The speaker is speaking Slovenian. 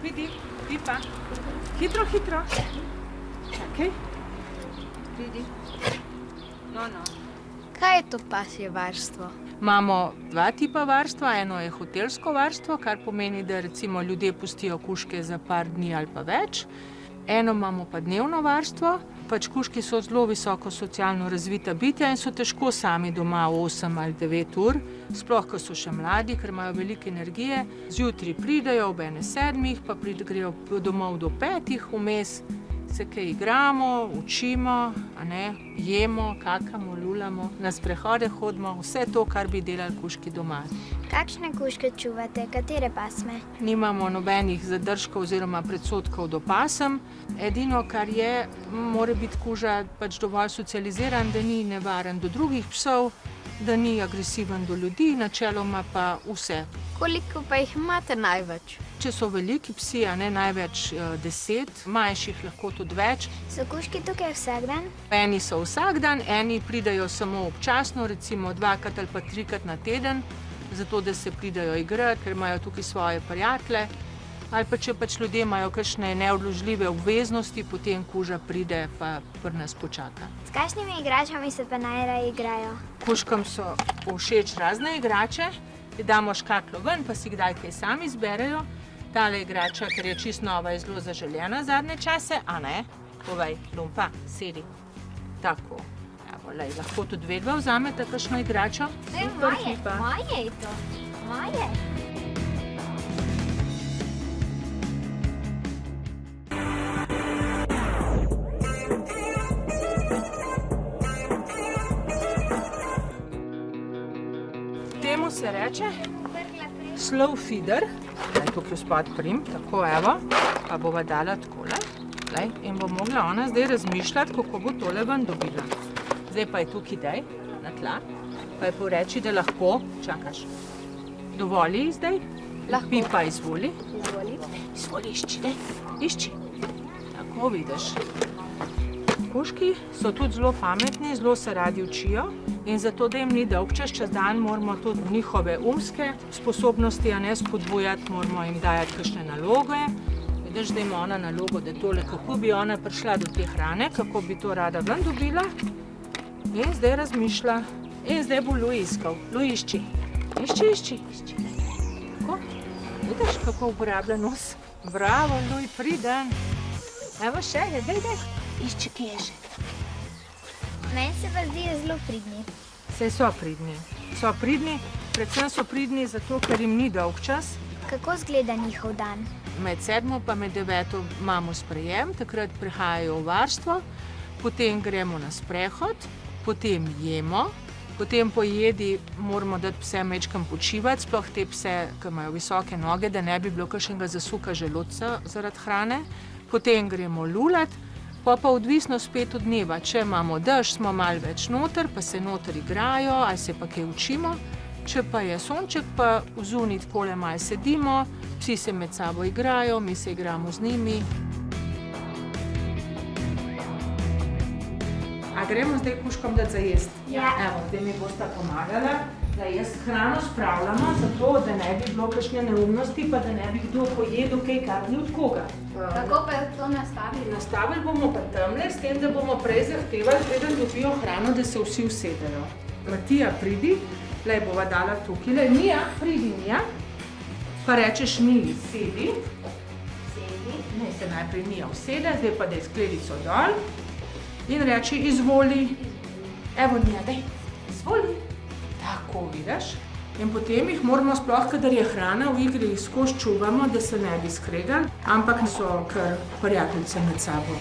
Pridi, Pipa. Hitro, hitro. Čakaj. Pridi. No. Kaj je to pasje varstvo? Imamo dva tipa varstva. Eno je hotelsko varstvo, kar pomeni, da recimo ljudje pustijo kužke za par dni ali pa več. Eno imamo pa dnevno varstvo. Pač kužki so zelo visoko socialno razvita bitja in so težko sami doma 8 ali 9 ur. Sploh, ko so še mladi, ker imajo veliko energije. Zjutraj pridejo ob 7, pa grejo domov do 5, vmes se kaj igramo, učimo, jemo, kakamo, lulamo, na sprehode hodimo, vse to, kar bi delali kužki doma. Kakšne kužke čuvate, katere pasme? Nimamo nobenih zadržkov oziroma predsodkov do pasem. Edino, kar je, mora biti kuža pač dovolj socializiran, da ni nevaren do drugih psov, da ni agresiven do ljudi, načeloma pa vse. Koliko pa jih imate največ? Če so veliki psi, največ 10, manjših lahko tudi več. So kužki tukaj vsak dan? Eni so vsak dan, eni pridejo samo občasno, recimo 2 ali pa 3 na teden, zato da se pridejo igrati, ker imajo tukaj svoje prijatelje. Ali pa če pač ljudje imajo kakšne neodložljive obveznosti, potem kuža pride pa pri nas počaka. S kakšnimi igračami se pa najraje igrajo? Kužkam so všeč razne igrače. Damo škatlo ven, pa si kdaj kaj sami izberejo. Tale igrača, ker je čisto nova, je zelo zaželjena zadnje čase, a ne? Povej, Lumpa, sedi. Tako. Evo, lahko tudi vedva vzamete kakšno igračo? Moje je to. Moje. Temu se reče slow feeder. Tukaj spod prim, tako evo, pa bova dala takole. In bo mogla ona zdaj razmišljati, kako bo tole ven dobila. Zdaj pa je tukaj daj, na tla, pa je poreči, da lahko, čakaš, dovoli zdaj, Pipa izvoli. Izvoli, išči, daj, išči. Tako vidiš. Kužki so tudi zelo pametni, zelo se radi učijo in zato, da jim ni dolgčas, čez dan moramo tudi njihove umske sposobnosti spodbujati, moramo jim dajati kakšne naloge. Vidiš, da ima ona nalogo, da tole, kako bi ona prišla do te hrane, kako bi to rada ven dobila. In zdaj razmišlja. In zdaj bo Luj iskal. Luj, išči. Išči. Tako. Vidiš, kako uporablja nos? Bravo, Luj, pridem. Evo še, daj. Išči, kje je že. Meni se pa zdijo zelo pridni. Saj so pridni. So pridni, predvsem so pridni zato, ker jim ni dolgčas. Kako izgleda njihov dan? Med 7 pa med 9 imamo sprejem, takrat prihajajo v varstvo, potem gremo na sprehod, potem jemo, potem po jedi moramo dati pse majčkeno počivati, sploh te pse, ki imajo visoke noge, da ne bi bilo kakšnega zasuka želodca zaradi hrane. Potem gremo lulat, pa odvisno spet od dneva. Če imamo dež, smo malo več noter, pa se noter igrajo ali se pa kaj učimo. Če pa je sonček, pa vzunaj takole malo sedimo, psi se med sabo igrajo, mi se igramo z njimi. A gremo zdaj kužkom dati za jesti? Ja. Evo, zdaj mi bosta pomagala, da jaz hrano spravljamo, zato da ne bi bilo kakšne neumnosti, pa da ne bi kdo pojedel kaj, kar ni od koga. Kako pa to nastavili? Nastavili bomo pa tamle, s tem, da bomo prej zahtevali, preden dobijo hrano, da se vsi usedejo. Matija, pridi, lej bova dala tukaj, lej, Mija, pridi, Mija. Pa rečeš Miji, sedi. Ne, se najprej Mija usede, zdaj pa daj skledico dol. In reči, izvoli. Evo, Mija, daj, izvoli. Tako, vidiš. In potem jih moramo sploh, kadar je hrana v igri, skozi čuvamo, da se ne bi skregali, ampak so kar prijateljice med sabo.